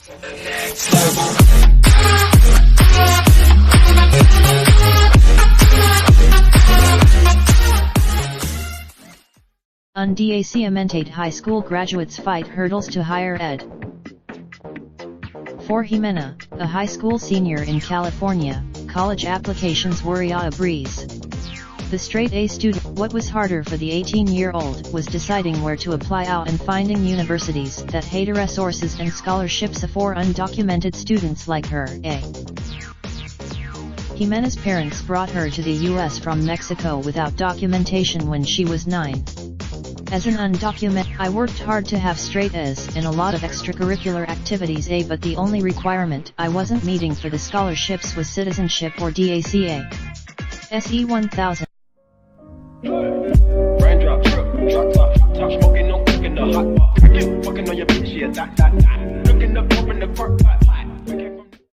DACAmented high school graduates fight hurdles to higher ed. For Jimena, a high school senior in California, college applications were a breeze. The straight-A student, what was harder for the 18-year-old was deciding where to apply out and finding universities that had resources and scholarships for undocumented students like her. Jimena's parents brought her to the US from Mexico without documentation when she was 9. As an undocumented, I worked hard to have straight A's in a lot of extracurricular activities, but the only requirement I wasn't meeting for the scholarships was citizenship or DACA. SE 1000. Raindrop, drop top smoking, no cooking the hot pot. Fucking on your bitch, yeah, that. Looking up, open the park.